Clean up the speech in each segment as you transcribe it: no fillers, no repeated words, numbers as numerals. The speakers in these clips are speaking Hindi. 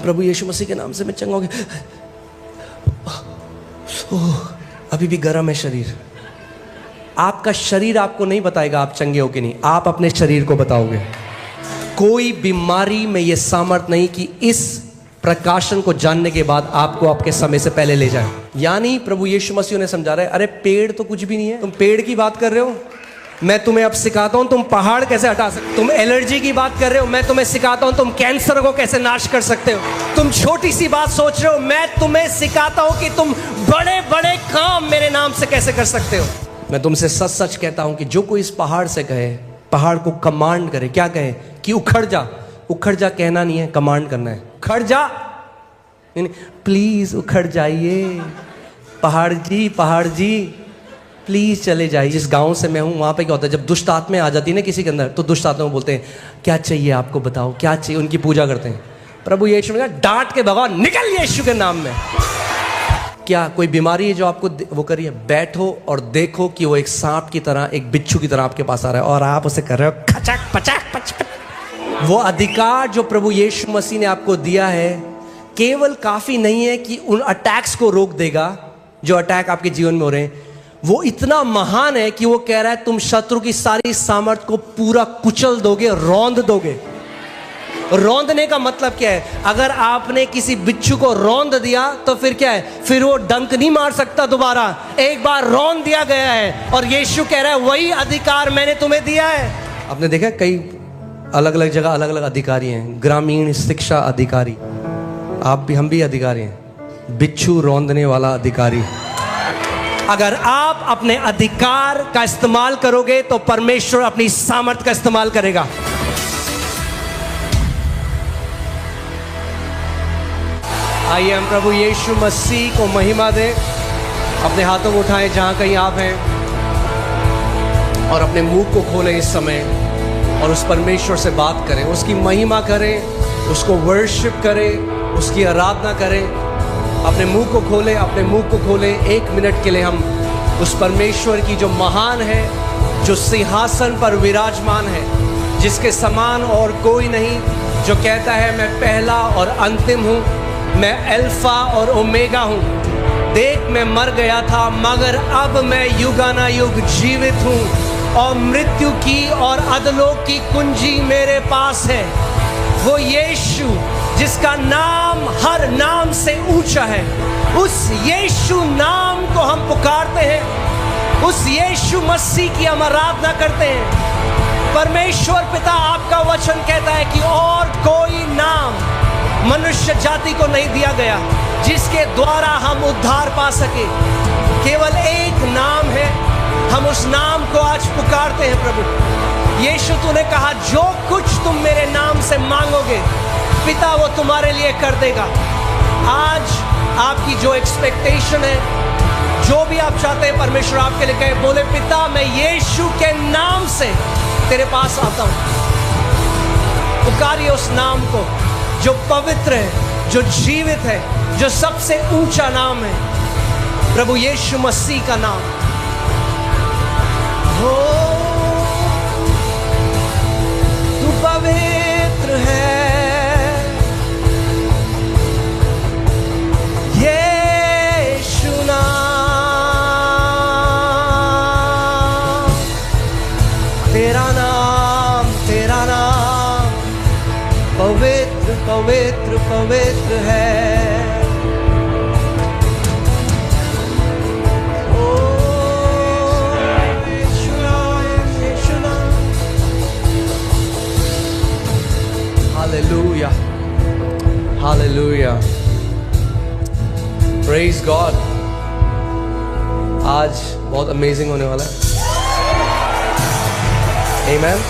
प्रभु यीशु मसीह के नाम से मैं चंगा हो गया। अभी भी गर्म है शरीर। आपका शरीर आपको नहीं बताएगा आप चंगे हो कि नहीं, आप अपने शरीर को बताओगे। कोई बीमारी में यह सामर्थ्य नहीं कि इस प्रकाशन को जानने के बाद आपको आपके समय से पहले ले जाए। यानी प्रभु यीशु मसीह ने समझा रहे, अरे पेड़ तो कुछ भी नहीं है, तुम पेड़ की बात कर रहे हो, मैं तुम्हें अब सिखाता हूं तुम पहाड़ कैसे हटा सकते। तुम एलर्जी की बात कर रहे हो, मैं तुम्हें सिखाता हूं तुम कैंसर को कैसे नाश कर सकते हो। तुम छोटी सी बात सोच रहे हो, मैं तुम्हें सिखाता हूं कि तुम बड़े बड़े काम मेरे नाम से कैसे कर सकते हो। मैं तुमसे सच सच कहता हूं कि जो कोई इस पहाड़ से कहे, पहाड़ को कमांड करे, क्या कहे कि उखड़ जा। उखड़ जा कहना नहीं है, कमांड करना है। उखड़ जा, नहीं प्लीज उखड़ जाइए, पहाड़ जी प्लीज चले जाइए। जिस गांव से मैं हूं वहां पे क्या होता है, जब दुष्ट आत्माएं आ जाती है ना किसी के अंदर, तो दुष्ट आत्मा बोलते हैं क्या चाहिए आपको बताओ, क्या चाहिए। उनकी पूजा करते हैं। प्रभु यीशु ने डांट के भगवान निकल यीशु के नाम में। क्या कोई बीमारी है जो आपको वो करिए, बैठो और देखो कि वो एक सांप की तरह, एक बिच्छू की तरह आपके पास आ रहा है और आप उसे कर रहे हो खचक पचक पचक। वो अधिकार जो प्रभु यीशु मसीह ने आपको दिया है केवल काफी नहीं है कि उन अटैक्स को रोक देगा जो अटैक आपके जीवन में हो रहे हैं। वो इतना महान है कि वो कह रहा है तुम शत्रु की सारी सामर्थ को पूरा कुचल दोगे, रौंद दोगे। रौंदने का मतलब क्या है? अगर आपने किसी बिच्छू को रौंद दिया तो फिर क्या है, फिर वो डंक नहीं मार सकता दोबारा। एक बार रौंद दिया गया है और यीशु कह रहा है वही अधिकार मैंने तुम्हें दिया है। आपने देखा कई अलग अलग जगह अलग अलग अधिकारी हैं। ग्रामीण शिक्षा अधिकारी, आप भी, हम भी अधिकारी हैं। बिच्छू रौंदने वाला अधिकारी। अगर आप अपने अधिकार का इस्तेमाल करोगे तो परमेश्वर अपनी सामर्थ का इस्तेमाल करेगा। आइए हम प्रभु यीशु मसीह को महिमा दें। अपने हाथों को उठाएं जहां कहीं आप हैं और अपने मुंह को खोलें इस समय और उस परमेश्वर से बात करें, उसकी महिमा करें, उसको वर्शिप करें, उसकी आराधना करें। अपने मुंह को खोलें, अपने मुंह को खोलें। 1 मिनट के लिए हम उस परमेश्वर की जो महान है, जो सिंहासन पर विराजमान है, जिसके समान और कोई नहीं, जो कहता है मैं पहला और अंतिम हूँ, मैं अल्फा और ओमेगा हूँ। देख मैं मर गया था मगर अब मैं युगानुयुग जीवित हूँ और मृत्यु की और अधोलोक की कुंजी मेरे पास है। वो यीशु जिसका नाम हर नाम से ऊंचा है, उस यीशु नाम को हम पुकारते हैं। उस यीशु मसीह की हम आराधना करते हैं। परमेश्वर पिता आपका वचन कहता है कि और कोई नाम मनुष्य जाति को नहीं दिया गया जिसके द्वारा हम उद्धार पा सके। केवल एक नाम है, हम उस नाम को आज पुकारते हैं। प्रभु यीशु तूने कहा जो कुछ तुम मेरे नाम से मांगोगे पिता वो तुम्हारे लिए कर देगा। आज आपकी जो एक्सपेक्टेशन है, जो भी आप चाहते हैं परमेश्वर आपके लिए कहे। बोले पिता मैं यीशु के नाम से तेरे पास आता हूं। पुकारिए उस नाम को जो पवित्र है, जो जीवित है, जो सबसे ऊंचा नाम है, प्रभु यीशु मसीह का नाम। हो तू पवित्र है, पवित्र पवित्र पवित्र है। ओ यीशु हालेलुया हालेलुया, प्रेज गॉड। आज बहुत अमेजिंग होने वाला है। आमीन।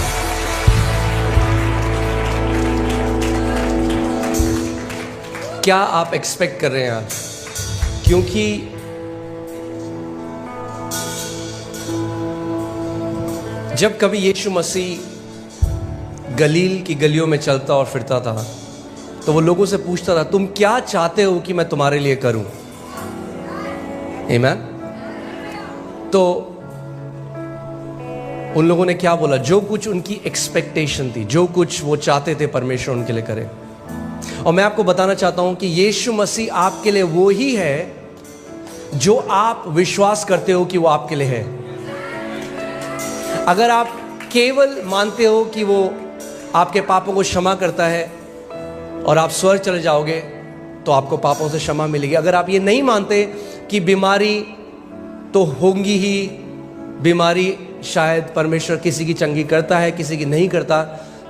क्या आप एक्सपेक्ट कर रहे हैं आज? क्योंकि जब कभी यीशु मसीह गलील की गलियों में चलता और फिरता था तो वो लोगों से पूछता था तुम क्या चाहते हो कि मैं तुम्हारे लिए करूं? आमीन। तो उन लोगों ने क्या बोला? जो कुछ उनकी एक्सपेक्टेशन थी, जो कुछ वो चाहते थे परमेश्वर उनके लिए करे। और मैं आपको बताना चाहता हूं कि यीशु मसीह आपके लिए वो ही है जो आप विश्वास करते हो कि वो आपके लिए है। अगर आप केवल मानते हो कि वो आपके पापों को क्षमा करता है और आप स्वर्ग चले जाओगे तो आपको पापों से क्षमा मिलेगी। अगर आप ये नहीं मानते कि बीमारी तो होंगी ही, बीमारी शायद परमेश्वर किसी की चंगी करता है, किसी की नहीं करता,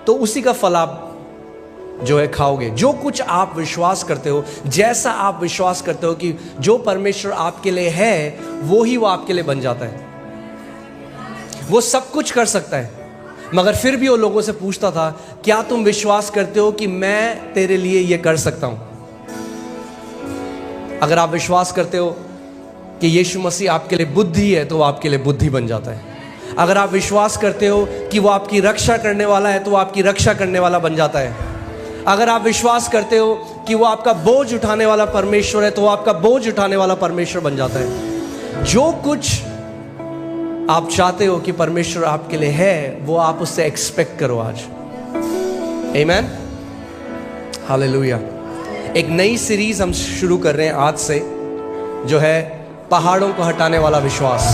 तो उसी का फल आप जो है खाओगे। जो कुछ आप विश्वास करते हो, जैसा आप विश्वास करते हो कि जो परमेश्वर आपके लिए है वो ही वो आपके लिए बन जाता है। वो सब कुछ कर सकता है, मगर फिर भी वो लोगों से पूछता था, क्या तुम विश्वास करते हो कि मैं तेरे लिए ये कर सकता हूं? अगर आप विश्वास करते हो कि यीशु मसीह आपके लिए बुद्धि है तो वो आपके लिए बुद्धि बन जाता है। अगर आप विश्वास करते हो कि वो आपकी रक्षा करने वाला है तो वो आपकी रक्षा करने वाला बन जाता है। अगर आप विश्वास करते हो कि वो आपका बोझ उठाने वाला परमेश्वर है तो वो आपका बोझ उठाने वाला परमेश्वर बन जाता है। जो कुछ आप चाहते हो कि परमेश्वर आपके लिए है वो आप उससे एक्सपेक्ट करो आज। आमीन, हालेलुया। एक नई सीरीज हम शुरू कर रहे हैं आज से, जो है पहाड़ों को हटाने वाला विश्वास।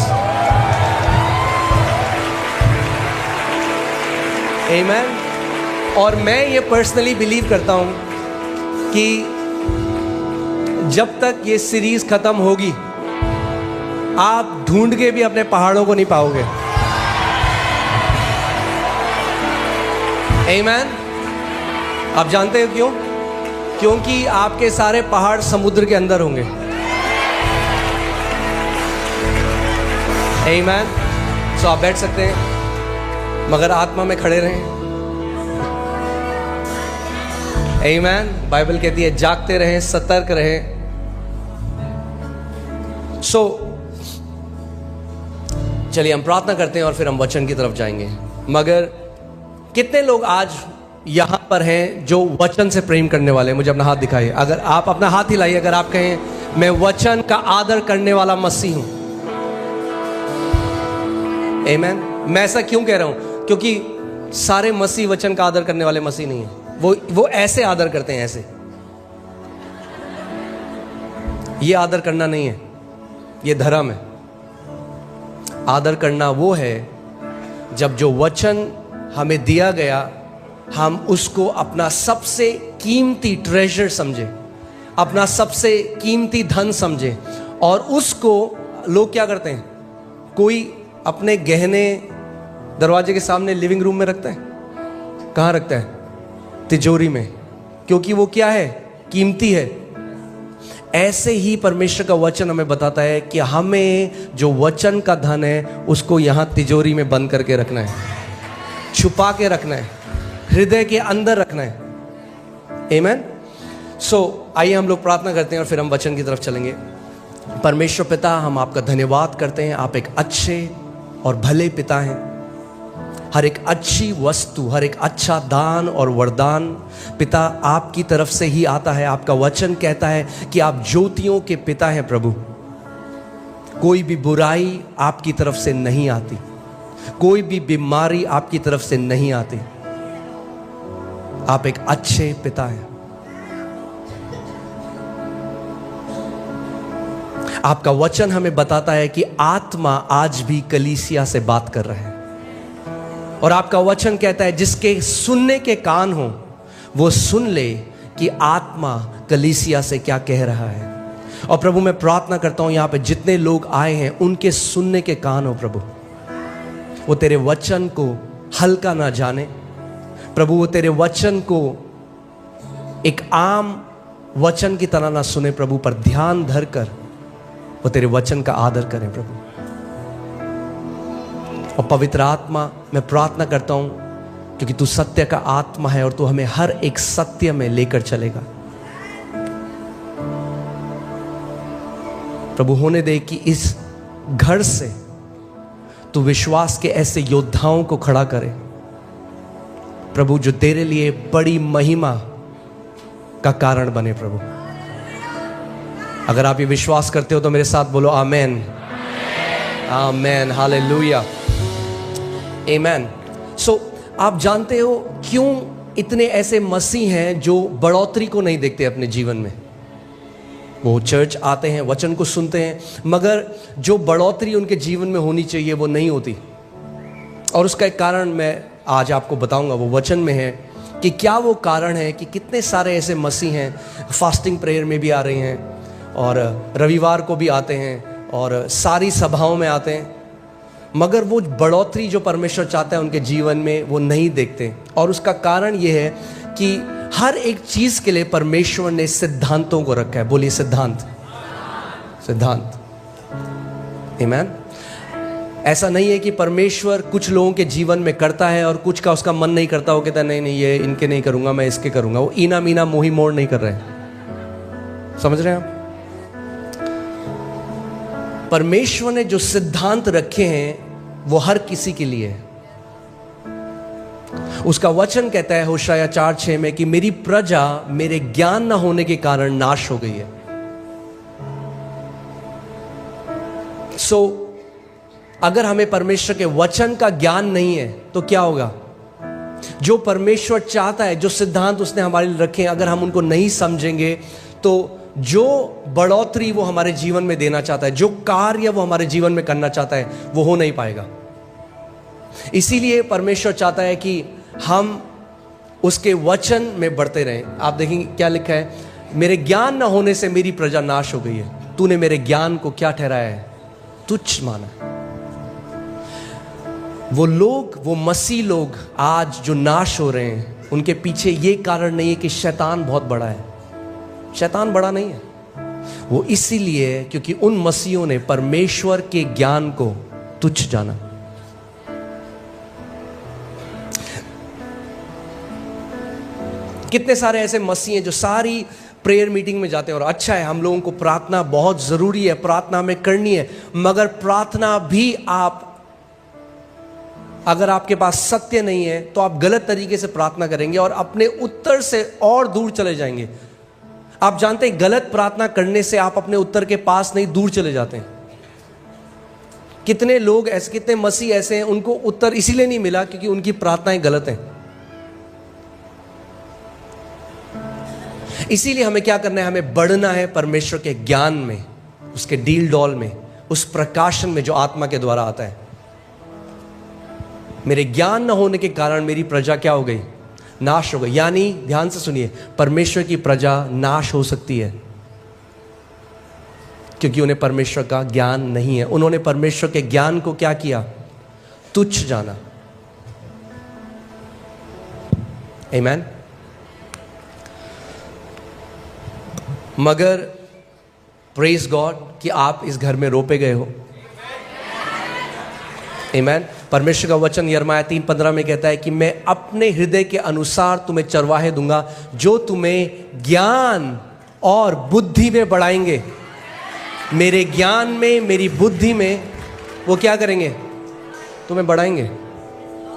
आमीन। और मैं ये पर्सनली बिलीव करता हूं कि जब तक ये सीरीज खत्म होगी आप ढूंढ के भी अपने पहाड़ों को नहीं पाओगे। आमीन। आप जानते हो क्यों? क्योंकि आपके सारे पहाड़ समुद्र के अंदर होंगे। आमीन। सो आप बैठ सकते हैं मगर आत्मा में खड़े रहें। आमीन। बाइबल कहती है जागते रहें, सतर्क रहें। चलिए हम प्रार्थना करते हैं और फिर हम वचन की तरफ जाएंगे। मगर कितने लोग आज यहां पर हैं जो वचन से प्रेम करने वाले हैं? मुझे अपना हाथ दिखाइए। अगर आप अपना हाथ हिलाइए अगर आप कहें मैं वचन का आदर करने वाला मसीह हूं। आमीन। मैं ऐसा क्यों कह रहा हूं? क्योंकि सारे मसीह वचन का आदर करने वाले मसीह नहीं है। वो ऐसे आदर करते हैं, ऐसे। ये आदर करना नहीं है, ये धर्म है। आदर करना वो है जब जो वचन हमें दिया गया हम उसको अपना सबसे कीमती ट्रेजर समझे, अपना सबसे कीमती धन समझे। और उसको लोग क्या करते हैं? कोई अपने गहने दरवाजे के सामने लिविंग रूम में रखता है। कहाँ रखता है? तिजोरी में, क्योंकि वो क्या है? कीमती है। ऐसे ही परमेश्वर का वचन हमें बताता है कि हमें जो वचन का धन है उसको यहां तिजोरी में बंद करके रखना है, छुपा के रखना है, हृदय के अंदर रखना है। आमीन। आइए हम लोग प्रार्थना करते हैं और फिर हम वचन की तरफ चलेंगे। परमेश्वर पिता, हम आपका धन्यवाद करते हैं। आप एक अच्छे और भले पिता हैं। हर एक अच्छी वस्तु, हर एक अच्छा दान और वरदान पिता आपकी तरफ से ही आता है। आपका वचन कहता है कि आप ज्योतियों के पिता हैं प्रभु। कोई भी बुराई आपकी तरफ से नहीं आती, कोई भी बीमारी आपकी तरफ से नहीं आती। आप एक अच्छे पिता हैं। आपका वचन हमें बताता है कि आत्मा आज भी कलीसिया से बात कर रहा है। और आपका वचन कहता है जिसके सुनने के कान हो वो सुन ले कि आत्मा कलीसिया से क्या कह रहा है। और प्रभु मैं प्रार्थना करता हूं यहां पे जितने लोग आए हैं उनके सुनने के कान हो प्रभु, वो तेरे वचन को हल्का ना जाने प्रभु, वो तेरे वचन को एक आम वचन की तरह ना सुने प्रभु, पर ध्यान धर कर वो तेरे वचन का आदर करें प्रभु। और पवित्र आत्मा मैं प्रार्थना करता हूं क्योंकि तू सत्य का आत्मा है और तू हमें हर एक सत्य में लेकर चलेगा प्रभु। होने दे कि इस घर से तू विश्वास के ऐसे योद्धाओं को खड़ा करे प्रभु जो तेरे लिए बड़ी महिमा का कारण बने प्रभु। अगर आप ये विश्वास करते हो तो मेरे साथ बोलो आमेन, आमेन, हालेलुया, आमेन। आप जानते हो क्यों इतने ऐसे मसीह हैं जो बढ़ोतरी को नहीं देखते अपने जीवन में। वो चर्च आते हैं, वचन को सुनते हैं, मगर जो बढ़ोतरी उनके जीवन में होनी चाहिए वो नहीं होती। और उसका एक कारण मैं आज आपको बताऊंगा, वो वचन में है कि क्या वो कारण है कि कितने सारे ऐसे मसीह हैं, फास्टिंग प्रेयर में भी आ रहे हैं और रविवार को भी आते हैं और सारी सभाओं में आते हैं, मगर वो बढ़ोतरी जो परमेश्वर चाहता है उनके जीवन में वो नहीं देखते। और उसका कारण ये है कि हर एक चीज़ के लिए परमेश्वर ने सिद्धांतों को रखा है। बोलिए सिद्धांत, सिद्धांत। आमीन। ऐसा नहीं है कि परमेश्वर कुछ लोगों के जीवन में करता है और कुछ का उसका मन नहीं करता, वो कहता है नहीं नहीं ये इनके नहीं करूंगा, मैं इसके करूंगा। वो ईना मीना मोही मोड़ नहीं कर रहे हैं। समझ रहे हैं आप? परमेश्वर ने जो सिद्धांत रखे हैं वो हर किसी के लिए है। उसका वचन कहता है होशाया 4:6 में कि मेरी प्रजा मेरे ज्ञान न होने के कारण नाश हो गई है। अगर हमें परमेश्वर के वचन का ज्ञान नहीं है तो क्या होगा? जो परमेश्वर चाहता है, जो सिद्धांत उसने हमारे लिए रखे हैं, अगर हम उनको नहीं समझेंगे तो जो बढ़ोतरी वो हमारे जीवन में देना चाहता है, जो कार्य वो हमारे जीवन में करना चाहता है, वो हो नहीं पाएगा। इसीलिए परमेश्वर चाहता है कि हम उसके वचन में बढ़ते रहें। आप देखेंगे क्या लिखा है, मेरे ज्ञान न होने से मेरी प्रजा नाश हो गई है। तूने मेरे ज्ञान को क्या ठहराया है? तुच्छ माना। वो लोग, वो मसीह लोग आज जो नाश हो रहे हैं, उनके पीछे ये कारण नहीं है कि शैतान बहुत बड़ा है। शैतान बड़ा नहीं है, वो इसीलिए क्योंकि उन मसीहों ने परमेश्वर के ज्ञान को तुच्छ जाना। कितने सारे ऐसे मसीह हैं जो सारी प्रेयर मीटिंग में जाते हैं, और अच्छा है, हम लोगों को प्रार्थना बहुत जरूरी है, प्रार्थना हमें करनी है, मगर प्रार्थना भी आप, अगर आपके पास सत्य नहीं है तो आप गलत तरीके से प्रार्थना करेंगे और अपने उत्तर से और दूर चले जाएंगे। आप जानते हैं गलत प्रार्थना करने से आप अपने उत्तर के पास नहीं, दूर चले जाते हैं। कितने लोग ऐसे, कितने मसीह ऐसे हैं, उनको उत्तर इसीलिए नहीं मिला क्योंकि उनकी प्रार्थनाएं गलत हैं। इसीलिए हमें क्या करना है? हमें बढ़ना है परमेश्वर के ज्ञान में, उसके डील डॉल में, उस प्रकाशन में जो आत्मा के द्वारा आता है। मेरे ज्ञान न होने के कारण मेरी प्रजा क्या हो गई? नाश हो गई। यानी ध्यान से सुनिए, परमेश्वर की प्रजा नाश हो सकती है क्योंकि उन्हें परमेश्वर का ज्ञान नहीं है। उन्होंने परमेश्वर के ज्ञान को क्या किया? तुच्छ जाना। आमीन। मगर प्रेज गॉड कि आप इस घर में रोपे गए हो। आमीन। परमेश्वर का वचन यिर्मयाह 3:15 में कहता है कि मैं अपने हृदय के अनुसार तुम्हें चरवाहे दूंगा जो तुम्हें ज्ञान और बुद्धि में बढ़ाएंगे। मेरे ज्ञान में, मेरी बुद्धि में वो क्या करेंगे? तुम्हें बढ़ाएंगे।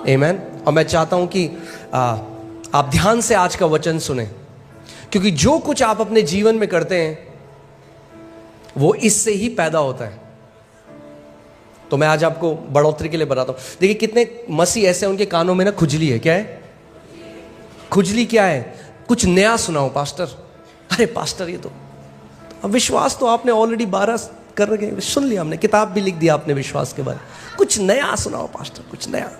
आमीन। और मैं चाहता हूं कि आप ध्यान से आज का वचन सुने, क्योंकि जो कुछ आप अपने जीवन में करते हैं वो इससे ही पैदा होता है। तो मैं आज आपको बढ़ोतरी के लिए बताता हूं। देखिए कितने मसीह ऐसे हैं, उनके कानों में ना खुजली है। क्या है खुजली? क्या है? कुछ नया सुनाओ पास्टर। अरे पास्टर ये तो अब विश्वास तो आपने ऑलरेडी 12 कर रखे, सुन लिया हमने, किताब भी लिख दिया आपने विश्वास के बारे में। कुछ नया सुनाओ पास्टर, कुछ नया।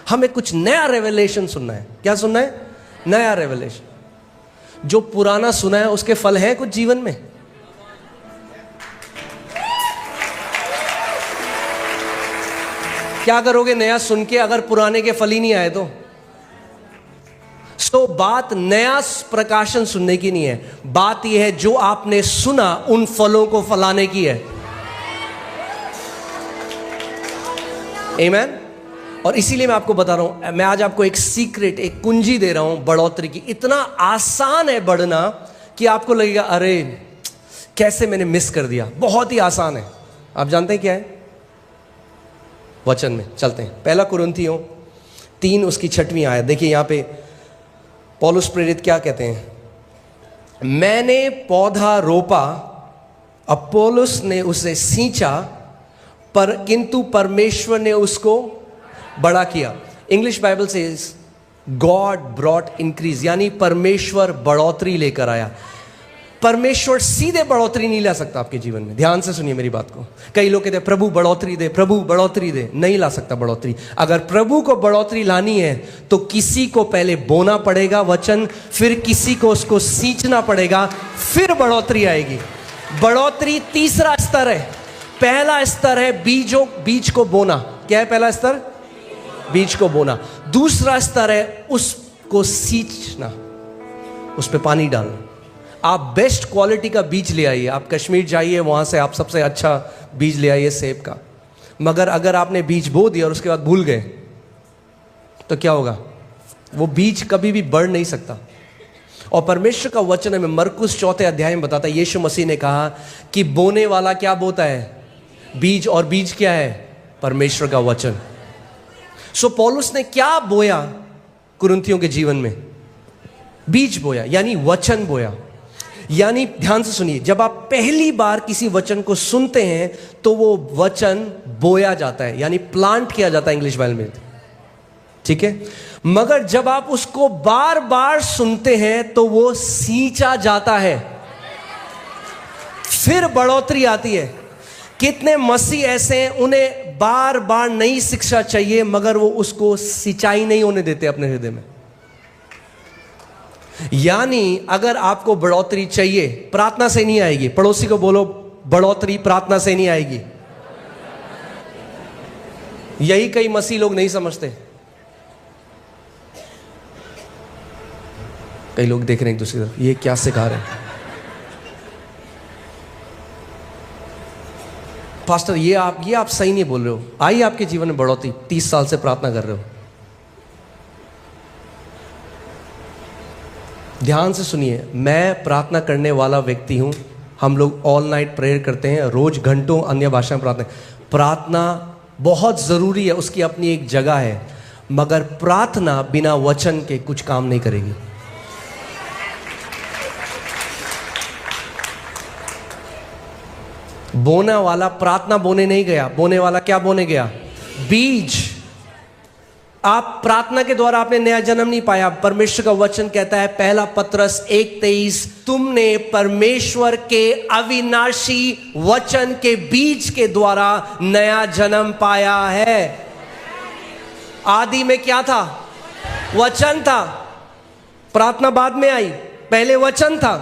हमें कुछ नया रेवलेशन सुनना है। क्या सुनना है? नया रेवलेशन। जो पुराना सुना है उसके फल हैं कुछ जीवन में? क्या करोगे नया सुन के अगर पुराने के फल ही नहीं आए तो? बात नया प्रकाशन सुनने की नहीं है, बात यह है जो आपने सुना उन फलों को फलाने की है। आमीन। और इसीलिए मैं आपको बता रहा हूं, मैं आज आपको एक सीक्रेट, एक कुंजी दे रहा हूं बढ़ोतरी की। इतना आसान है बढ़ना कि आपको लगेगा अरे कैसे मैंने मिस कर दिया। बहुत ही आसान है। आप जानते हैं क्या है? वचन में चलते हैं। 1 कुरिन्थियों 3 उसकी 6वीं आयत देखिए। यहां पे पौलुस प्रेरित क्या कहते हैं? मैंने पौधा रोपा, अपोलोस ने उसे सींचा, पर किंतु परमेश्वर ने उसको बड़ा किया। इंग्लिश बाइबल से गॉड ब्रॉट इंक्रीज, यानी परमेश्वर बढ़ोतरी लेकर आया। परमेश्वर सीधे बढ़ोतरी नहीं ला सकता आपके जीवन में। ध्यान से सुनिए मेरी बात को। कई लोग कहते हैं प्रभु बढ़ोतरी दे, प्रभु बढ़ोतरी दे। नहीं ला सकता बढ़ोतरी। अगर प्रभु को बढ़ोतरी लानी है तो किसी को पहले बोना पड़ेगा वचन, फिर किसी को उसको सींचना पड़ेगा, फिर बढ़ोतरी आएगी। बढ़ोतरी तीसरा स्तर है। पहला स्तर है बीज को बोना। क्या है पहला स्तर? बीज को बोना। दूसरा स्तर है उसको सींचना, उस पर पानी डालना। आप बेस्ट क्वालिटी का बीज ले आइए, आप कश्मीर जाइए, वहां से आप सबसे अच्छा बीज ले आइए सेब का। मगर अगर आपने बीज बो दिया और उसके बाद भूल गए तो क्या होगा? वो बीज कभी भी बढ़ नहीं सकता। और परमेश्वर का वचन हमें मरकुस 4 अध्याय में बताता है, यीशु मसीह ने कहा कि बोने वाला क्या बोता है? बीज। और बीज क्या है? परमेश्वर का वचन। सो पौलुस ने क्या बोया कुरिन्थियों के जीवन में? बीज बोया, यानी वचन बोया। यानी ध्यान से सुनिए, जब आप पहली बार किसी वचन को सुनते हैं तो वो वचन बोया जाता है, यानी प्लांट किया जाता है इंग्लिश बाइबल में, ठीक है। मगर जब आप उसको बार बार सुनते हैं तो वो सींचा जाता है, फिर बढ़ोतरी आती है। कितने मसीह ऐसे हैं उन्हें बार बार नई शिक्षा चाहिए मगर वो उसको सिंचाई नहीं होने देते अपने हृदय में। यानी अगर आपको बढ़ोतरी चाहिए, प्रार्थना से नहीं आएगी। पड़ोसी को बोलो, बढ़ोतरी प्रार्थना से नहीं आएगी। यही कई मसीह लोग नहीं समझते। कई लोग देख रहे हैं एक दूसरी तरफ, ये क्या सिखा रहे हैं? पास्टर ये आप सही नहीं बोल रहे हो। आई आपके जीवन में बढ़ोतरी, 30 साल से प्रार्थना कर रहे हो। ध्यान से सुनिए, मैं प्रार्थना करने वाला व्यक्ति हूं। हम लोग ऑल नाइट प्रेयर करते हैं, रोज घंटों अन्य भाषा में प्रार्थना बहुत जरूरी है, उसकी अपनी एक जगह है। मगर प्रार्थना बिना वचन के कुछ काम नहीं करेगी। बोने वाला प्रार्थना बोने नहीं गया, बोने वाला क्या बोने गया? बीज। आप प्रार्थना के द्वारा आपने नया जन्म नहीं पाया। परमेश्वर का वचन कहता है, पहला पत्रस 1:23, तुमने परमेश्वर के अविनाशी वचन के बीज के द्वारा नया जन्म पाया है। आदि में क्या था? वचन था। प्रार्थना बाद में आई, पहले वचन था।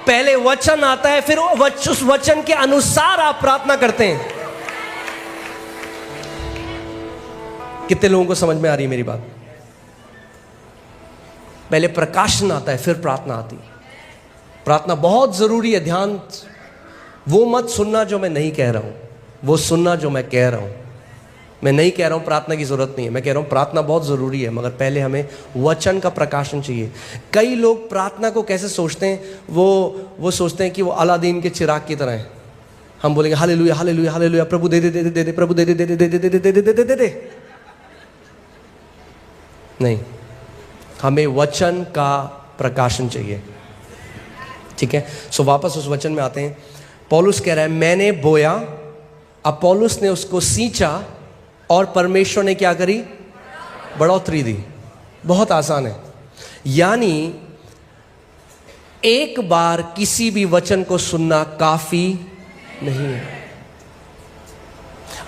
पहले वचन आता है, फिर उस वचन के अनुसार आप प्रार्थना करते हैं। कितने लोगों को समझ में आ रही है मेरी बात? पहले प्रकाशन आता है, फिर प्रार्थना आती है। प्रार्थना बहुत जरूरी है। ध्यान, वो मत सुनना जो मैं नहीं कह रहा हूं, वो सुनना जो मैं कह रहा हूं। मैं नहीं कह रहा हूं प्रार्थना की जरूरत नहीं है, मैं कह रहा हूं प्रार्थना बहुत जरूरी है, मगर पहले हमें वचन का प्रकाशन चाहिए। कई लोग प्रार्थना को कैसे सोचते हैं, वो सोचते हैं कि वो अलादीन के चिराग की तरह है। हम बोलेंगे हालेलुया हालेलुया हालेलुया, प्रभु दे दे दे दे दे, प्रभु दे दे दे दे दे दे दे दे दे दे दे। नहीं, हमें वचन का प्रकाशन चाहिए, ठीक है। सो वापस उस वचन में आते हैं। पौलुस कह रहा है मैंने बोया, अब पौलुस ने उसको सींचा और परमेश्वर ने क्या करी? बढ़ोतरी दी। बहुत आसान है। यानी एक बार किसी भी वचन को सुनना काफी नहीं है।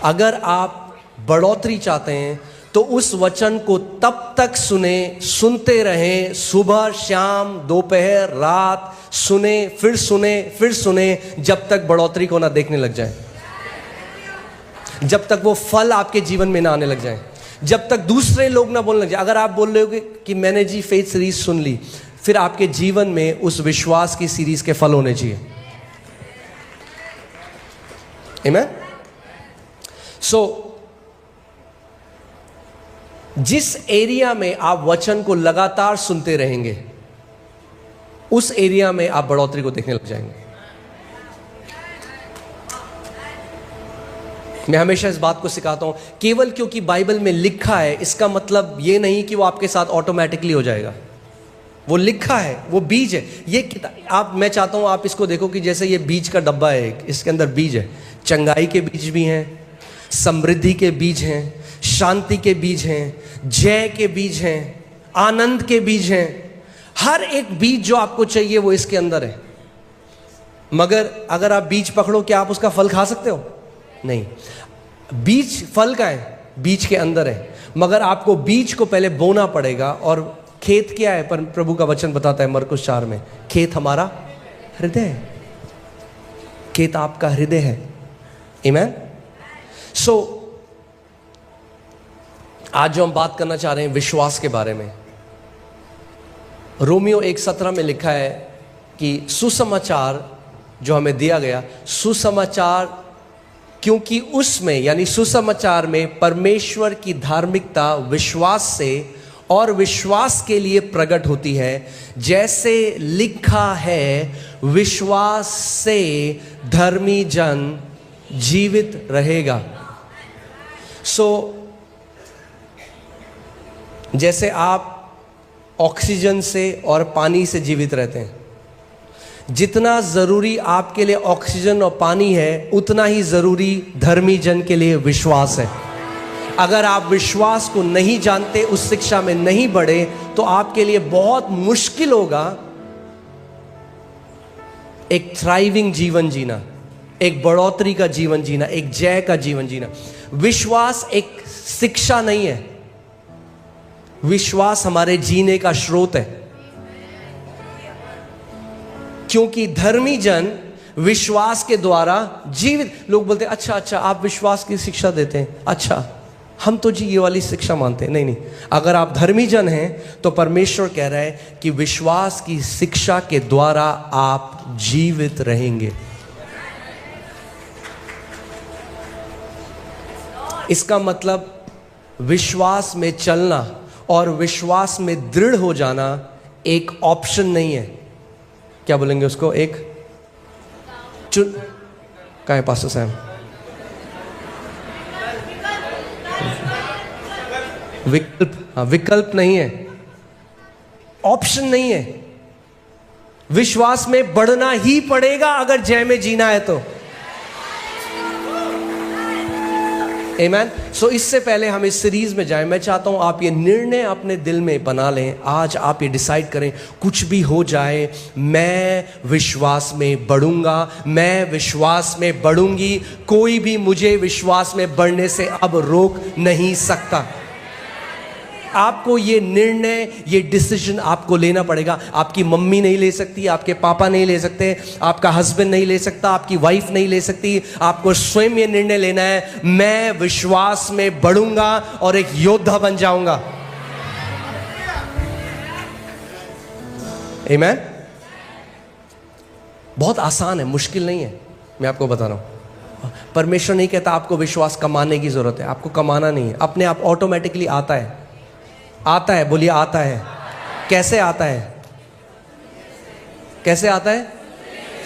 अगर आप बढ़ोतरी चाहते हैं तो उस वचन को तब तक सुनते रहें, सुबह शाम दोपहर रात सुने, फिर जब तक बढ़ोतरी को ना देखने लग जाए, जब तक वो फल आपके जीवन में ना आने लग जाए, जब तक दूसरे लोग ना बोलने लग जाए। अगर आप बोल रहे हो कि मैंने जी फेथ सीरीज सुन ली, फिर आपके जीवन में उस विश्वास की सीरीज के फल होने चाहिए। आमीन। सो जिस एरिया में आप वचन को लगातार सुनते रहेंगे, उस एरिया में आप बढ़ोतरी को देखने लग जाएंगे। मैं हमेशा इस बात को सिखाता हूं, केवल क्योंकि बाइबल में लिखा है इसका मतलब यह नहीं कि वो आपके साथ ऑटोमेटिकली हो जाएगा। वो लिखा है, वो बीज है। ये किताब मैं चाहता हूं आप इसको देखो कि जैसे ये बीज का डब्बा है, इसके अंदर बीज है। चंगाई के बीज भी हैं, समृद्धि के बीज हैं, शांति के बीज हैं, जय के बीज हैं, आनंद के बीज हैं। हर एक बीज जो आपको चाहिए वो इसके अंदर है। मगर अगर आप बीज पकड़ो, क्या आप उसका फल खा सकते हो? नहीं। बीज फल का है, बीज के अंदर है, मगर आपको बीज को पहले बोना पड़ेगा। और खेत क्या है? पर प्रभु का वचन बताता है मरकुस 4 में, खेत हमारा हृदय है। खेत आपका हृदय है। आमीन। सो आज जो हम बात करना चाह रहे हैं विश्वास के बारे में, रोमियो 1:17 में लिखा है कि सुसमाचार जो हमें दिया गया, सुसमाचार, क्योंकि उसमें यानी सुसमाचार में परमेश्वर की धार्मिकता विश्वास से और विश्वास के लिए प्रकट होती है। जैसे लिखा है, विश्वास से धर्मी जन जीवित रहेगा। जैसे आप ऑक्सीजन से और पानी से जीवित रहते हैं, जितना ज़रूरी आपके लिए ऑक्सीजन और पानी है, उतना ही ज़रूरी धर्मी जन के लिए विश्वास है। अगर आप विश्वास को नहीं जानते, उस शिक्षा में नहीं बढ़े, तो आपके लिए बहुत मुश्किल होगा एक थ्राइविंग जीवन जीना, एक बढ़ोतरी का जीवन जीना, एक जय का जीवन जीना। विश्वास एक शिक्षा नहीं है, विश्वास हमारे जीने का स्रोत है। क्योंकि धर्मी जन विश्वास के द्वारा जीवित। लोग बोलते हैं अच्छा आप विश्वास की शिक्षा देते हैं, अच्छा हम तो जी ये वाली शिक्षा मानते हैं। नहीं, अगर आप धर्मी जन हैं तो परमेश्वर कह रहा है कि विश्वास की शिक्षा के द्वारा आप जीवित रहेंगे। इसका मतलब विश्वास में चलना और विश्वास में दृढ़ हो जाना एक ऑप्शन नहीं है। क्या बोलेंगे उसको? एक चुन का है पास्टर साहब? विकल्प। हाँ, विकल्प नहीं है, ऑप्शन नहीं है। विश्वास में बढ़ना ही पड़ेगा अगर जय में जीना है तो। आमीन। सो इससे पहले हम इस सीरीज में जाएं, मैं चाहता हूं आप ये निर्णय अपने दिल में बना लें। आज आप ये डिसाइड करें, कुछ भी हो जाए मैं विश्वास में बढ़ूंगा, मैं विश्वास में बढ़ूंगी। कोई भी मुझे विश्वास में बढ़ने से अब रोक नहीं सकता। आपको ये निर्णय, ये डिसीजन आपको लेना पड़ेगा। आपकी मम्मी नहीं ले सकती, आपके पापा नहीं ले सकते, आपका हस्बैंड नहीं ले सकता, आपकी वाइफ नहीं ले सकती। आपको स्वयं ये निर्णय लेना है, मैं विश्वास में बढ़ूंगा और एक योद्धा बन जाऊंगा। आमीन। बहुत आसान है, मुश्किल नहीं है। मैं आपको बता रहा हूं, परमेश्वर नहीं कहता आपको विश्वास कमाने की जरूरत है। आपको कमाना नहीं है, अपने आप ऑटोमेटिकली आता है। आता है, बोलिए आता है। कैसे आता है? कैसे आता है?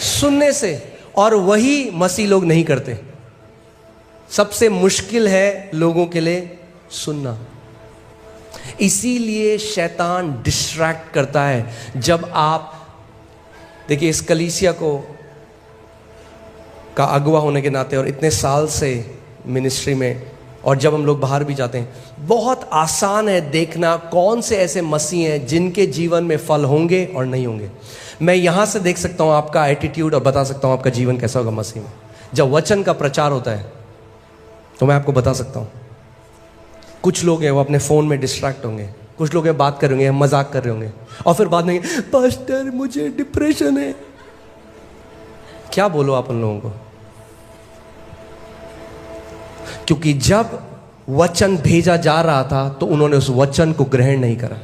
सुनने से। और वही मसीह लोग नहीं करते। सबसे मुश्किल है लोगों के लिए सुनना। इसीलिए शैतान डिस्ट्रैक्ट करता है। जब आप देखिए, इस कलीसिया को का अगुवा होने के नाते और इतने साल से मिनिस्ट्री में, और जब हम लोग बाहर भी जाते हैं, बहुत आसान है देखना कौन से ऐसे मसीह हैं जिनके जीवन में फल होंगे और नहीं होंगे। मैं यहाँ से देख सकता हूँ आपका एटीट्यूड और बता सकता हूँ आपका जीवन कैसा होगा मसीह में। जब वचन का प्रचार होता है तो मैं आपको बता सकता हूँ, कुछ लोग हैं वो अपने फ़ोन में डिस्ट्रैक्ट होंगे, कुछ लोग हैं बात कर रहे होंगे, मजाक कर रहे होंगे, और फिर बाद में पास्टर मुझे डिप्रेशन है। क्या बोलो आप उन लोगों को? क्योंकि जब वचन भेजा जा रहा था तो उन्होंने उस वचन को ग्रहण नहीं करा।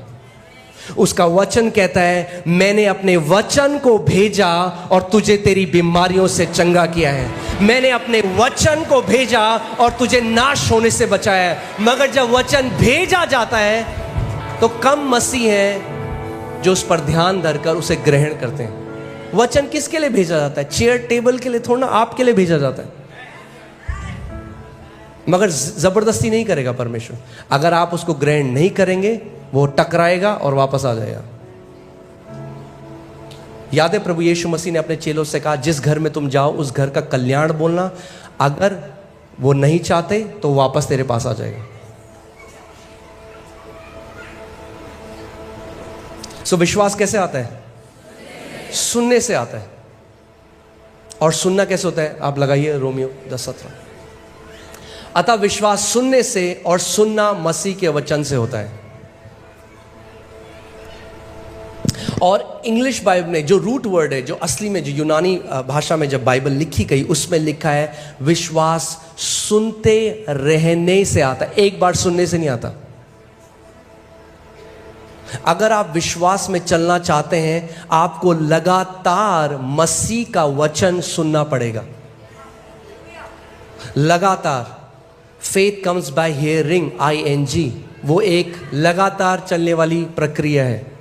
उसका वचन कहता है, मैंने अपने वचन को भेजा और तुझे तेरी बीमारियों से चंगा किया है। मैंने अपने वचन को भेजा और तुझे नाश होने से बचाया है। मगर जब वचन भेजा जाता है तो कम मसीह हैं जो उस पर ध्यान धरकर उसे ग्रहण करते हैं। वचन किसके लिए भेजा जाता है? चेयर टेबल के लिए थोड़ा ना, आपके लिए भेजा जाता है। मगर जबरदस्ती नहीं करेगा परमेश्वर। अगर आप उसको ग्रहण नहीं करेंगे, वो टकराएगा और वापस आ जाएगा। याद है प्रभु यीशु मसीह ने अपने चेलों से कहा, जिस घर में तुम जाओ उस घर का कल्याण बोलना। अगर वो नहीं चाहते तो वापस तेरे पास आ जाएगा। सो विश्वास कैसे आता है? सुनने से आता है। और सुनना कैसे होता है? आप लगाइए रोमियो 10:17। अतः विश्वास सुनने से और सुनना मसीह के वचन से होता है। और इंग्लिश बाइबल में जो रूट वर्ड है, जो असली में, जो यूनानी भाषा में जब बाइबल लिखी गई, उसमें लिखा है विश्वास सुनते रहने से आता है, एक बार सुनने से नहीं आता। अगर आप विश्वास में चलना चाहते हैं, आपको लगातार मसीह का वचन सुनना पड़ेगा। लगातार। Faith comes by hearing, ING, वो एक लगातार चलने वाली प्रक्रिया है।